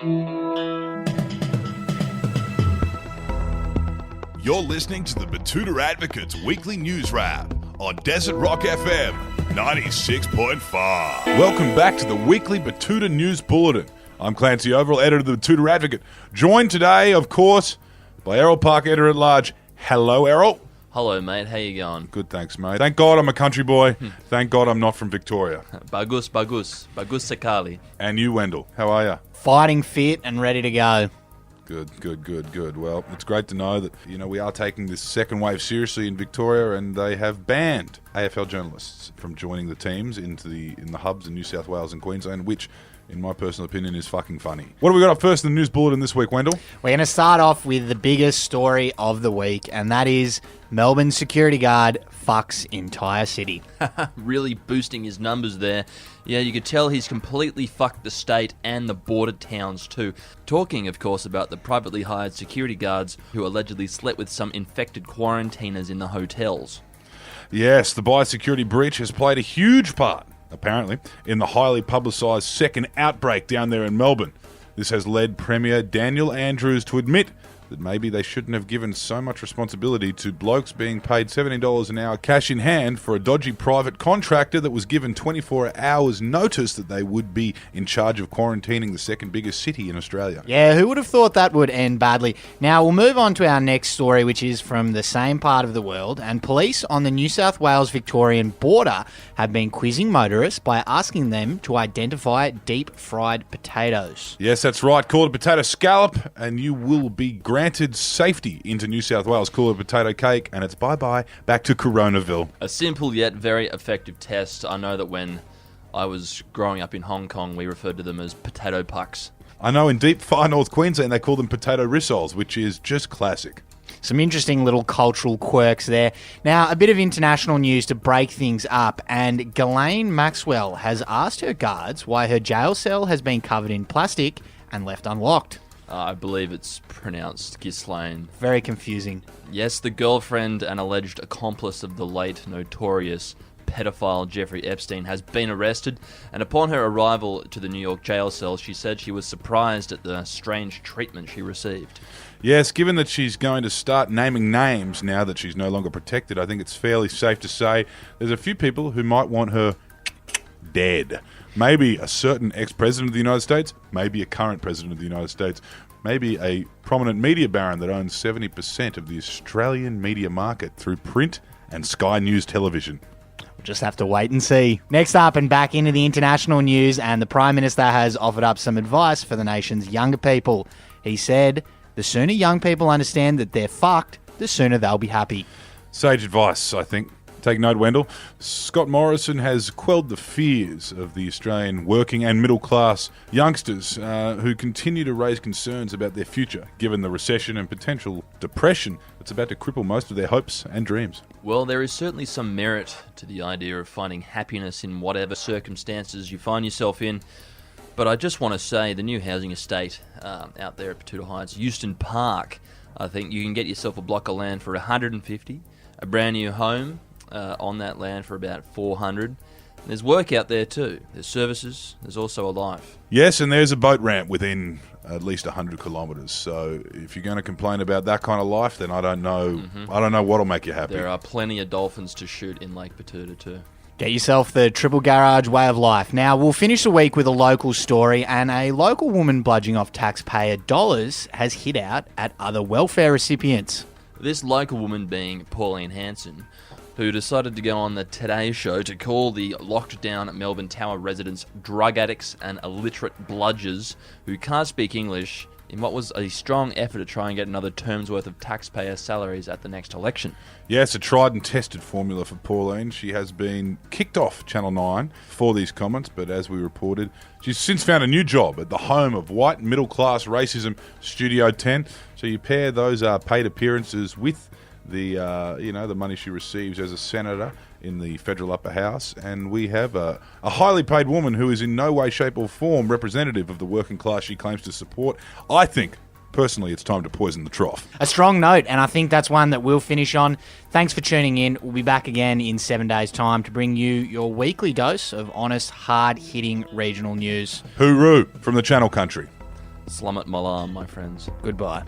You're listening to the Batuta Advocate's weekly news wrap on Desert Rock FM 96.5. Welcome back to the weekly Batuta News Bulletin. I'm Clancy Overell, editor of the Batuta Advocate. Joined today, of course, by Errol Park, editor-at-large. Hello, Errol. Hello, mate. How you going? Good, thanks, mate. Thank God I'm a country boy. Thank God I'm not from Victoria. Bagus sekali. And you, Wendell. How are you? Fighting fit and ready to go. Good. Well, it's great to know that, we are taking this second wave seriously in Victoria, and they have banned AFL journalists from joining the teams in the hubs in New South Wales and Queensland, which, in my personal opinion, is fucking funny. What have we got up first in the news bulletin this week, Wendell? We're going to start off with the biggest story of the week, and that is Melbourne security guard fucks entire city. Really boosting his numbers there. Yeah, you could tell he's completely fucked the state and the border towns too. Talking, of course, about the privately hired security guards who allegedly slept with some infected quarantiners in the hotels. Yes, the biosecurity breach has played a huge part, apparently, in the highly publicised second outbreak down there in Melbourne. This has led Premier Daniel Andrews to admit that maybe they shouldn't have given so much responsibility to blokes being paid $17 an hour cash in hand for a dodgy private contractor that was given 24 hours notice that they would be in charge of quarantining the second biggest city in Australia. Yeah, who would have thought that would end badly? Now, we'll move on to our next story, which is from the same part of the world, and police on the New South Wales-Victorian border have been quizzing motorists by asking them to identify deep-fried potatoes. Yes, that's right. Call it a potato scallop, and you will be granted safety into New South Wales. Call it potato cake, and it's bye-bye back to Coronaville. A simple yet very effective test. I know that when I was growing up in Hong Kong, we referred to them as potato pucks. I know in deep far North Queensland they call them potato rissoles, which is just classic. Some interesting little cultural quirks there. Now, a bit of international news to break things up, and Ghislaine Maxwell has asked her guards why her jail cell has been covered in plastic and left unlocked. I believe it's pronounced Ghislaine. Very confusing. Yes, the girlfriend and alleged accomplice of the late notorious pedophile Jeffrey Epstein has been arrested, and upon her arrival to the New York jail cell, she said she was surprised at the strange treatment she received. Yes, given that she's going to start naming names now that she's no longer protected, I think it's fairly safe to say there's a few people who might want her dead. Maybe a certain ex-president of the United States, maybe a current president of the United States, maybe a prominent media baron that owns 70% of the Australian media market through print and Sky News television. We'll just have to wait and see. Next up and back into the international news, and the Prime Minister has offered up some advice for the nation's younger people. He said, the sooner young people understand that they're fucked, the sooner they'll be happy. Sage advice, I think. Take note, Wendell. Scott Morrison has quelled the fears of the Australian working and middle-class youngsters who continue to raise concerns about their future, given the recession and potential depression that's about to cripple most of their hopes and dreams. Well, there is certainly some merit to the idea of finding happiness in whatever circumstances you find yourself in. But I just want to say the new housing estate out there at Batuta Heights, Euston Park, I think you can get yourself a block of land for $150, a brand new home on that land for about $400. There's work out there too. There's services. There's also a life. Yes, and there's a boat ramp within at least 100 kilometres. So if you're going to complain about that kind of life, then I don't know. I don't know what'll make you happy. There are plenty of dolphins to shoot in Lake Batuta too. Get yourself the triple garage way of life. Now, we'll finish the week with a local story, and a local woman bludging off taxpayer dollars has hit out at other welfare recipients. This local woman being Pauline who decided to go on the Today Show to call the locked down Melbourne Tower residents drug addicts and illiterate bludgers who can't speak English in what was a strong effort to try and get another term's worth of taxpayer salaries at the next election. Yes, a tried and tested formula for Pauline. She has been kicked off Channel 9 for these comments, but as we reported, she's since found a new job at the home of white middle-class racism, Studio 10. So you pair those paid appearances with the money she receives as a senator in the federal upper house, and we have a highly paid woman who is in no way, shape or form representative of the working class she claims to support. I think, personally, it's time to poison the trough. A strong note, and I think that's one that we'll finish on. Thanks for tuning in. We'll be back again in 7 days' time to bring you your weekly dose of honest, hard-hitting regional news. Hooroo from the Channel Country. Slamat malam, my friends. Goodbye.